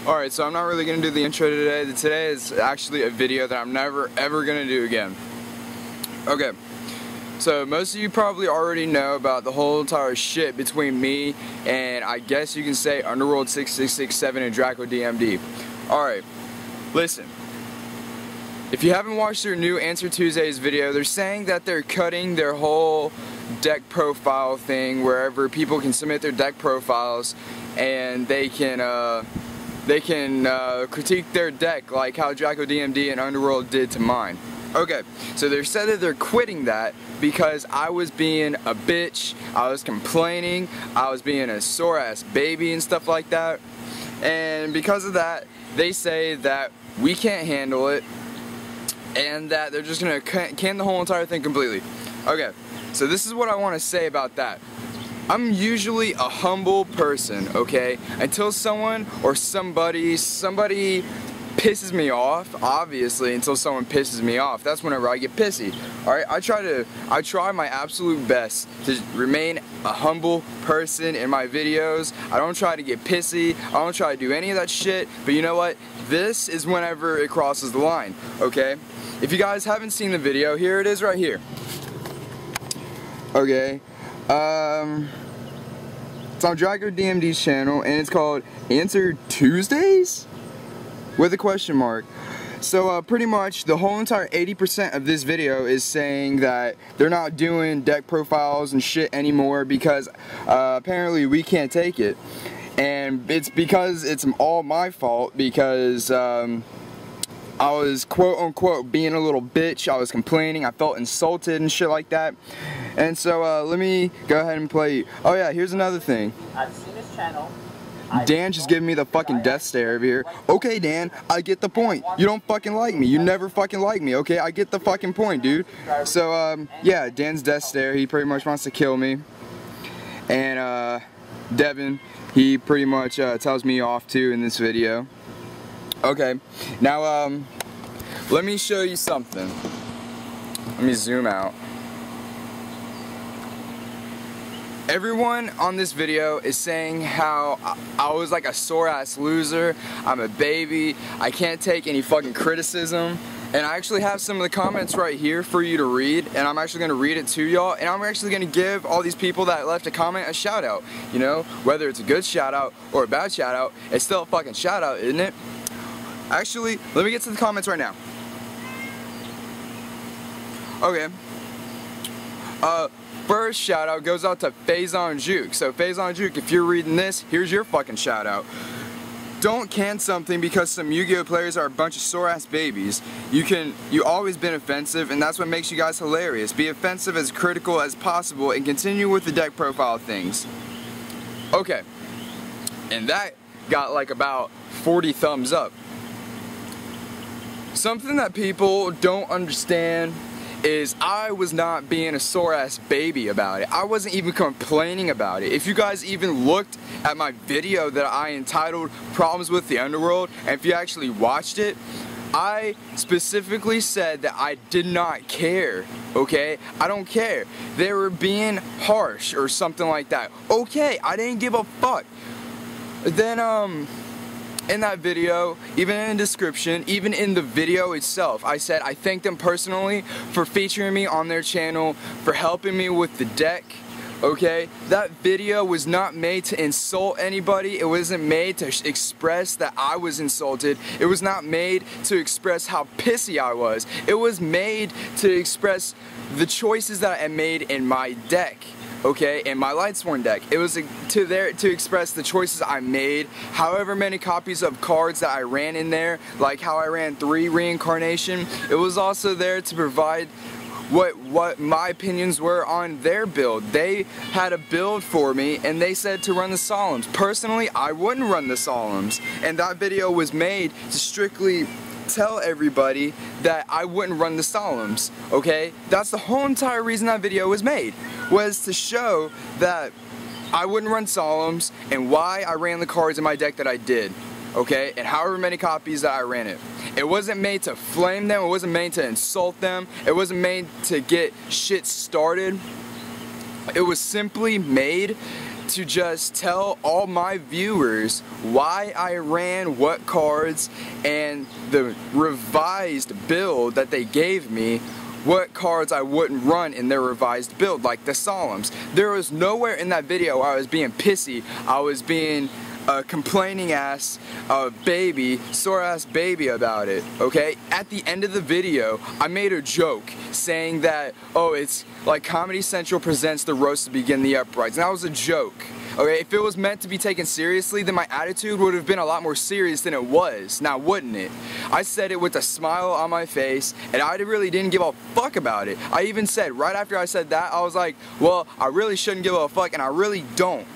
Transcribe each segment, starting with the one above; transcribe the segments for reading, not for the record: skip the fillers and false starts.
Alright, so I'm not really going to do the intro today. Today is actually a video that I'm never ever going to do again. Okay, so most of you probably already know about the whole entire shit between me and I guess you can say Underworld 6667 and Draco DMD. Alright, listen. If you haven't watched their new Answer Tuesdays video, they're saying that they're cutting their whole deck profile thing wherever people can submit their deck profiles and they can critique their deck like how Draco DMD and Underworld did to mine. Okay, so they said that they're quitting that because I was being a bitch, I was complaining, I was being a sore ass baby and stuff like that, and because of that they say that we can't handle it and that they're just gonna can the whole entire thing completely. Okay, so this is what I want to say about that. I'm usually a humble person, okay? Until someone or somebody pisses me off, obviously, until someone pisses me off. That's whenever I get pissy. Alright, I try my absolute best to remain a humble person in my videos. I don't try to get pissy. I don't try to do any of that shit. But you know what? This is whenever it crosses the line, okay? If you guys haven't seen the video, here it is right here. Okay. It's on Draco DMD's channel and it's called Answer Tuesdays? With a question mark. So pretty much the whole entire 80% of this video is saying that they're not doing deck profiles and shit anymore because apparently we can't take it. And it's because it's all my fault because I was quote unquote being a little bitch. I was complaining, I felt insulted and shit like that. And so let me go ahead and play. Oh yeah, here's another thing. I've seen his channel. Dan just giving me the fucking death stare over here. Okay Dan, I get the point. You don't fucking like me. You never fucking like me, okay? I get the fucking point, dude. So yeah, Dan's death stare, he pretty much wants to kill me. And Devin, he pretty much tells me off too in this video. Okay, now let me show you something. Let me zoom out. Everyone on this video is saying how I was like a sore ass loser, I'm a baby, I can't take any fucking criticism, and I actually have some of the comments right here for you to read, and I'm actually going to read it to y'all, and I'm actually going to give all these people that left a comment a shout out, you know, whether it's a good shout out or a bad shout out, it's still a fucking shout out, isn't it? Actually, let me get to the comments right now. Okay. First shout out goes out to Faison Juke. So Faison Juke, if you're reading this, here's your fucking shout out. Don't can something because some Yu-Gi-Oh players are a bunch of sore ass babies. You always been offensive and that's what makes you guys hilarious. Be offensive as critical as possible and continue with the deck profile things. Okay. And that got like about 40 thumbs up. Something that people don't understand is I was not being a sore ass baby about it. I wasn't even complaining about it. If you guys even looked at my video that I entitled Problems with the Underworld, and if you actually watched it, I specifically said that I did not care, okay? I don't care. They were being harsh or something like that. Okay, I didn't give a fuck. Then, in that video, even in the description, even in the video itself, I said I thank them personally for featuring me on their channel, for helping me with the deck, okay? That video was not made to insult anybody. It wasn't made to express that I was insulted. It was not made to express how pissy I was. It was made to express the choices that I made in my deck. Okay, in my Lightsworn deck. It was to express the choices I made, however many copies of cards that I ran in there, like how I ran 3 Reincarnation. It was also there to provide what my opinions were on their build. They had a build for me and they said to run the Solemns. Personally, I wouldn't run the Solemns, and that video was made to strictly tell everybody that I wouldn't run the Solemns, okay? That's the whole entire reason that video was made, was to show that I wouldn't run Solemns and why I ran the cards in my deck that I did, okay? And however many copies that I ran it. It wasn't made to flame them, it wasn't made to insult them, it wasn't made to get shit started. It was simply made to just tell all my viewers why I ran what cards and the revised build that they gave me, what cards I wouldn't run in their revised build, like the Solemns. There was nowhere in that video where I was being pissy, I was being a complaining ass baby, sore ass baby about it, okay? At the end of the video, I made a joke saying that, oh, it's like Comedy Central presents the roast to Begin the Uprising. That was a joke, okay? If it was meant to be taken seriously, then my attitude would have been a lot more serious than it was, now wouldn't it? I said it with a smile on my face, and I really didn't give a fuck about it. I even said, right after I said that, I was like, well, I really shouldn't give a fuck, and I really don't.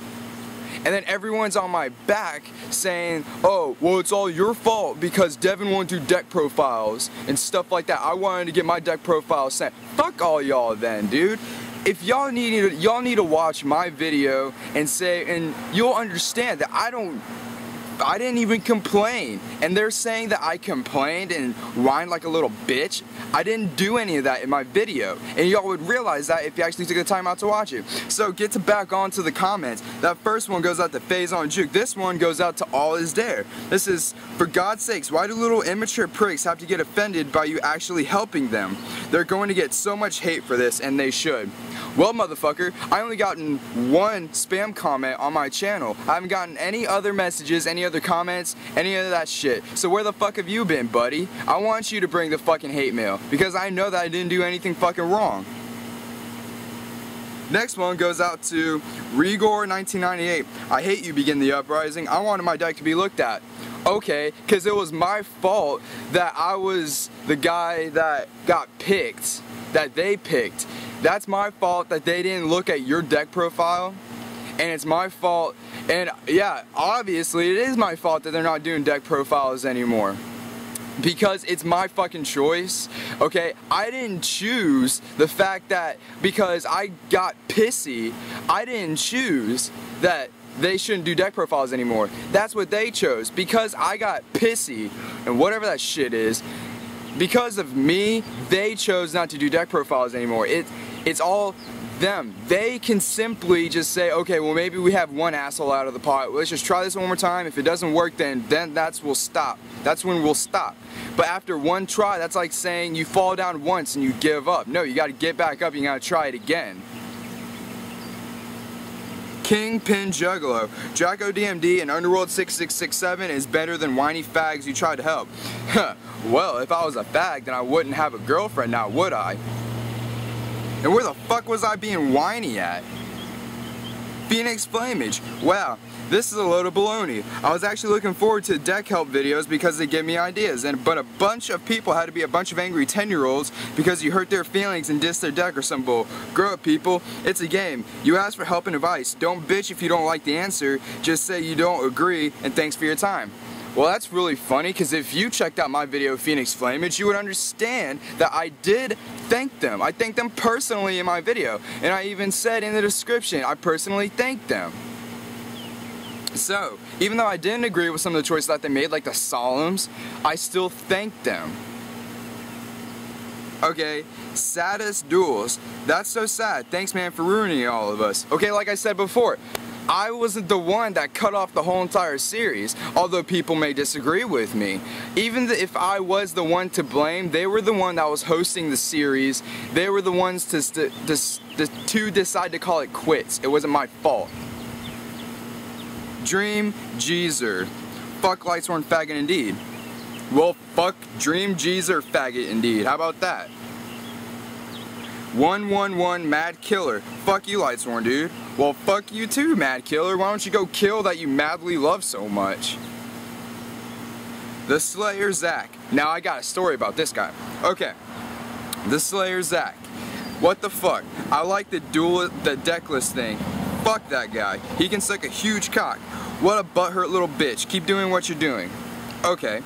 And then everyone's on my back saying, oh, well, it's all your fault because Devin won't do deck profiles and stuff like that. I wanted to get my deck profile sent. Fuck all y'all then, dude. If y'all need to watch my video and you'll understand that I didn't even complain. And they're saying that I complained and whined like a little bitch. I didn't do any of that in my video. And y'all would realize that if you actually took the time out to watch it. So get back onto the comments. That first one goes out to Phase on Juke. This one goes out to All Is Dare. This is, for God's sakes, why do little immature pricks have to get offended by you actually helping them? They're going to get so much hate for this, and they should. Well, motherfucker, I only gotten one spam comment on my channel. I haven't gotten any other messages, any other comments, any of that shit. So where the fuck have you been, buddy? I want you to bring the fucking hate mail, because I know that I didn't do anything fucking wrong. Next one goes out to Rigor1998. I hate you, Begin the Uprising. I wanted my deck to be looked at. Okay, because it was my fault that I was the guy that got picked, that they picked. That's my fault that they didn't look at your deck profile, and it's my fault, and yeah, obviously it is my fault that they're not doing deck profiles anymore. Because it's my fucking choice, okay? I didn't choose the fact that because I got pissy, I didn't choose that they shouldn't do deck profiles anymore. That's what they chose. Because I got pissy, and whatever that shit is, because of me, they chose not to do deck profiles anymore. It's all them. They can simply just say, okay, well maybe we have one asshole out of the pot. Let's just try this one more time. If it doesn't work, then we'll stop. That's when we'll stop. But after one try, that's like saying you fall down once and you give up. No, you gotta get back up, you gotta try it again. Kingpin Juggalo. Jacko DMD and Underworld 6667 is better than whiny fags you tried to help. Well, if I was a fag, then I wouldn't have a girlfriend now, would I? And where the fuck was I being whiny at? Phoenix Flamage. Wow, this is a load of baloney. I was actually looking forward to deck help videos because they give me ideas, but a bunch of people had to be a bunch of angry 10-year-olds because you hurt their feelings and diss their deck or some bull. Grow up, people. It's a game. You ask for help and advice. Don't bitch if you don't like the answer. Just say you don't agree and thanks for your time. Well, that's really funny, because if you checked out my video, Phoenix Flamage, you would understand that I did thank them. I thanked them personally in my video, and I even said in the description, I personally thanked them. So, even though I didn't agree with some of the choices that they made, like the Solemns, I still thanked them. Okay, Saddest Duels. That's so sad. Thanks, man, for ruining all of us. Okay, like I said before, I wasn't the one that cut off the whole entire series, although people may disagree with me. Even if I was the one to blame, they were the one that was hosting the series. They were the ones to decide to call it quits. It wasn't my fault. Dream Jeezer. Fuck Lightsworn faggot indeed. Well, fuck Dream Jeezer faggot indeed. How about that? 111 Mad Killer. Fuck you, Lightsworn, dude. Well, fuck you too, Mad Killer. Why don't you go kill that you madly love so much? The Slayer Zach. Now, I got a story about this guy. Okay. The Slayer Zach. What the fuck? I like the deckless thing. Fuck that guy. He can suck a huge cock. What a butthurt little bitch. Keep doing what you're doing. Okay.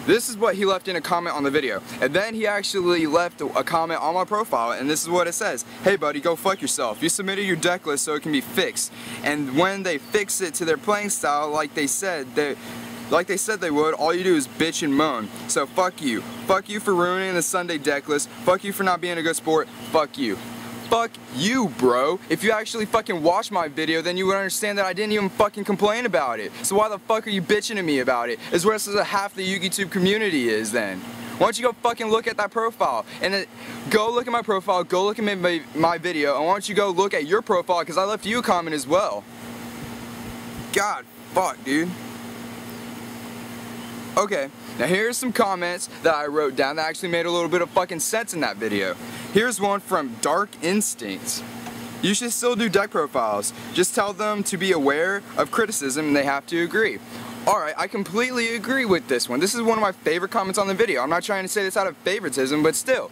This is what he left in a comment on the video. And then he actually left a comment on my profile, and this is what it says. Hey buddy, go fuck yourself. You submitted your deck list so it can be fixed. And when they fix it to their playing style, like they said they would, all you do is bitch and moan. So fuck you. Fuck you for ruining the Sunday deck list. Fuck you for not being a good sport. Fuck you. fuck you, bro. If you actually fucking watched my video, then you would understand that I didn't even fucking complain about it. So why the fuck are you bitching at me about it? As well as half the YouTube community is then. Why don't you go fucking look at that profile, and then go look at my profile, go look at my video, and why don't you go look at your profile, because I left you a comment as well. God, fuck, dude. Okay, now here's some comments that I wrote down that actually made a little bit of fucking sense in that video. Here's one from Dark Instincts. You should still do deck profiles. Just tell them to be aware of criticism and they have to agree. Alright, I completely agree with this one. This is one of my favorite comments on the video. I'm not trying to say this out of favoritism, but still.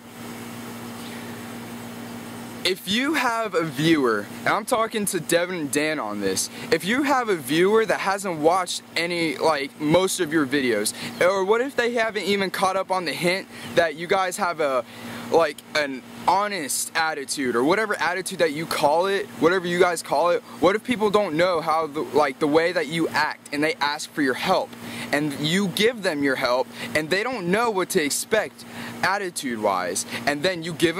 If you have a viewer, and I'm talking to Devin and Dan on this, if you have a viewer that hasn't watched most of your videos, or what if they haven't even caught up on the hint that you guys have an honest attitude, or whatever attitude that you call it, whatever you guys call it, what if people don't know how the way that you act, and they ask for your help, and you give them your help, and they don't know what to expect attitude wise, and then you give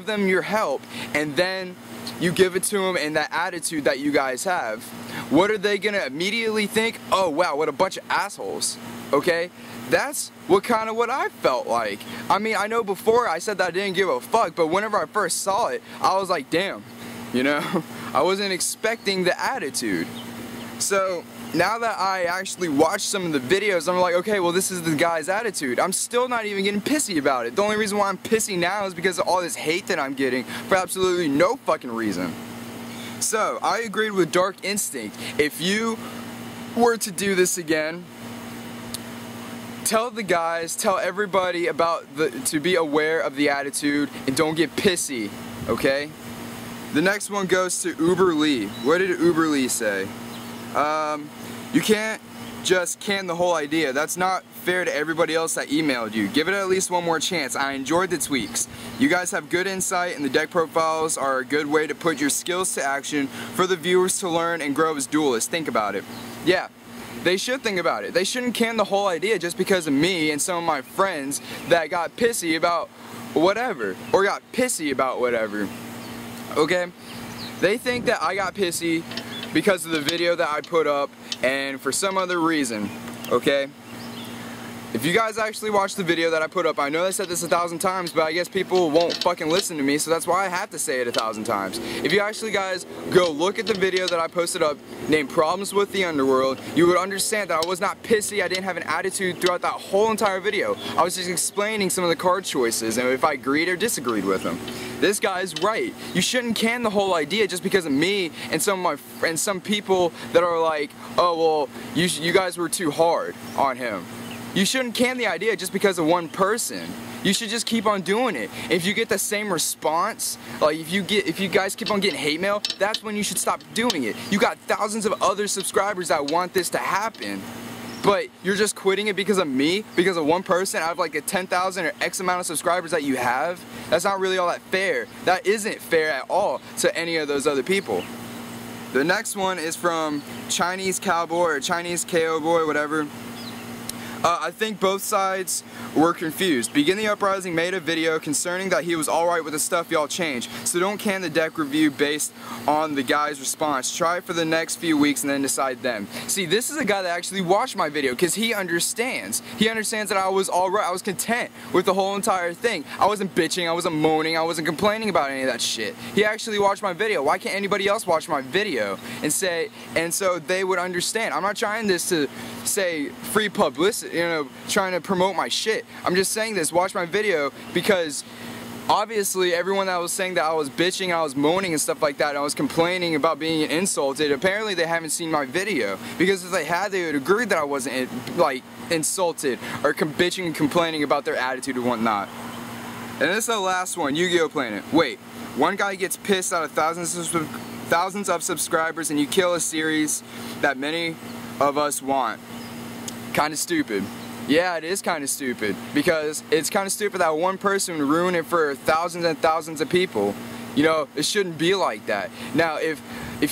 them your help, and then you give it to them in that attitude that you guys have, what are they gonna immediately think? Oh wow, what a bunch of assholes. Okay? That's what I felt like. I mean, I know before I said that I didn't give a fuck, but whenever I first saw it, I was like, damn, you know? I wasn't expecting the attitude. So, now that I actually watched some of the videos, I'm like, okay, well this is the guy's attitude. I'm still not even getting pissy about it. The only reason why I'm pissy now is because of all this hate that I'm getting for absolutely no fucking reason. So, I agreed with Dark Instinct. If you were to do this again, tell the guys, tell everybody to be aware of the attitude and don't get pissy, okay? The next one goes to Uber Lee. What did Uber Lee say? You can't just can the whole idea. That's not fair to everybody else that emailed you. Give it at least one more chance. I enjoyed the tweaks. You guys have good insight, and the deck profiles are a good way to put your skills to action for the viewers to learn and grow as duelists. Think about it. Yeah. They should think about it. They shouldn't can the whole idea just because of me and some of my friends that got pissy about whatever, or got pissy about whatever. Okay? They think that I got pissy because of the video that I put up and for some other reason. Okay? If you guys actually watched the video that I put up, I know I said this 1,000 times, but I guess people won't fucking listen to me, so that's why I have to say it 1,000 times. If you actually guys go look at the video that I posted up named Problems with the Underworld, you would understand that I was not pissy, I didn't have an attitude throughout that whole entire video. I was just explaining some of the card choices and if I agreed or disagreed with them. This guy's right. You shouldn't can the whole idea just because of me and some people that are like, oh well, you guys were too hard on him. You shouldn't can the idea just because of one person. You should just keep on doing it. If you get the same response, like if you guys keep on getting hate mail, that's when you should stop doing it. You got thousands of other subscribers that want this to happen, but you're just quitting it because of me, because of one person out of like a 10,000 or X amount of subscribers that you have. That's not really all that fair. That isn't fair at all to any of those other people. The next one is from Chinese Cowboy or Chinese KO Boy, whatever. I think both sides were confused. Begin the Uprising made a video concerning that he was alright with the stuff y'all changed, so don't can the deck review based on the guy's response. Try it for the next few weeks and then decide then. See, this is a guy that actually watched my video because he understands. He understands that I was alright. I was content with the whole entire thing. I wasn't bitching, I wasn't moaning, I wasn't complaining about any of that shit. He actually watched my video. Why can't anybody else watch my video and so they would understand? I'm not trying this to say free publicity, you know, trying to promote my shit. I'm just saying this, watch my video, because obviously everyone that was saying that I was bitching, I was moaning and stuff like that, and I was complaining about being insulted, apparently they haven't seen my video, because if they had, they would agree that I wasn't like insulted or bitching and complaining about their attitude and whatnot. And this is the last one, Yu-Gi-Oh! Planet. Wait, one guy gets pissed out of thousands of subscribers and you kill a series that many of us want. Kinda stupid. Yeah, it is kinda stupid, because it's kinda stupid that one person would ruin it for thousands and thousands of people. You know, it shouldn't be like that. Now, if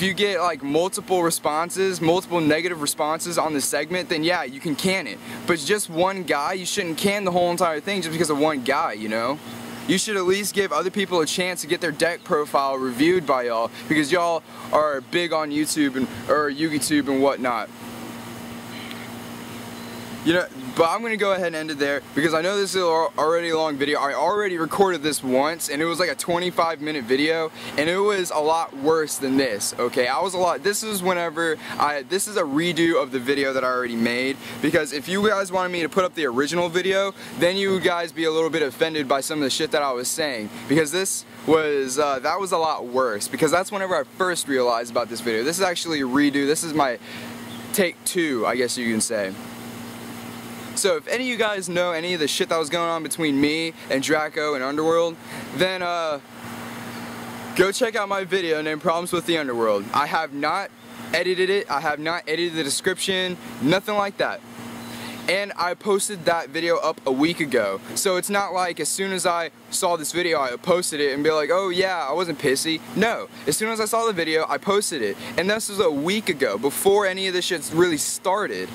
you get like multiple responses, multiple negative responses on the segment, then yeah, you can can it. But just one guy, you shouldn't can the whole entire thing just because of one guy, you know? you should at least give other people a chance to get their deck profile reviewed by y'all, because y'all are big on YouTube or YouTube and whatnot. You know, but I'm gonna go ahead and end it there because I know this is already a long video. I already recorded this once and it was like a 25-minute video and it was a lot worse than this, okay? This is this is a redo of the video that I already made, because if you guys wanted me to put up the original video, then you would guys be a little bit offended by some of the shit that I was saying, because this was, that was a lot worse, because that's whenever I first realized about this video. This is actually a redo. This is my take 2, I guess you can say. So if any of you guys know any of the shit that was going on between me and Draco and Underworld, then go check out my video named Problems with the Underworld. I have not edited it, I have not edited the description, nothing like that. And I posted that video up a week ago. So it's not like as soon as I saw this video I posted it and be like, oh yeah, I wasn't pissy. No, as soon as I saw the video I posted it. And this was a week ago, before any of this shit really started,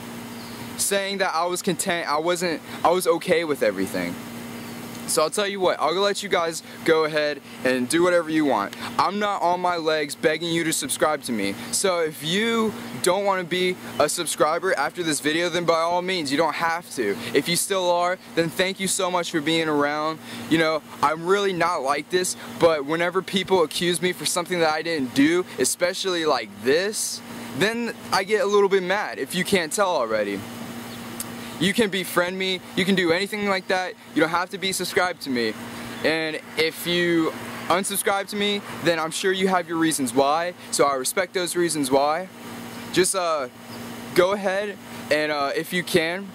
saying that I was content, I was okay with everything. So I'll tell you what, I'll let you guys go ahead and do whatever you want. I'm not on my legs begging you to subscribe to me. So if you don't want to be a subscriber after this video, then by all means, you don't have to. If you still are, then thank you so much for being around. You know, I'm really not like this, but whenever people accuse me for something that I didn't do, especially like this, then I get a little bit mad, if you can't tell already. You can befriend me, you can do anything like that, you don't have to be subscribed to me. And if you unsubscribe to me, then I'm sure you have your reasons why, so I respect those reasons why. Just go ahead and if you can,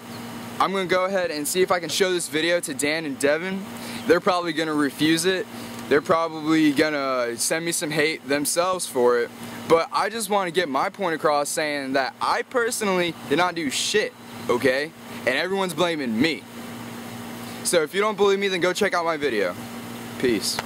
I'm going to go ahead and see if I can show this video to Dan and Devin. They're probably going to refuse it. They're probably going to send me some hate themselves for it. But I just want to get my point across, saying that I personally did not do shit, okay? And everyone's blaming me. So if you don't believe me, then go check out my video. Peace.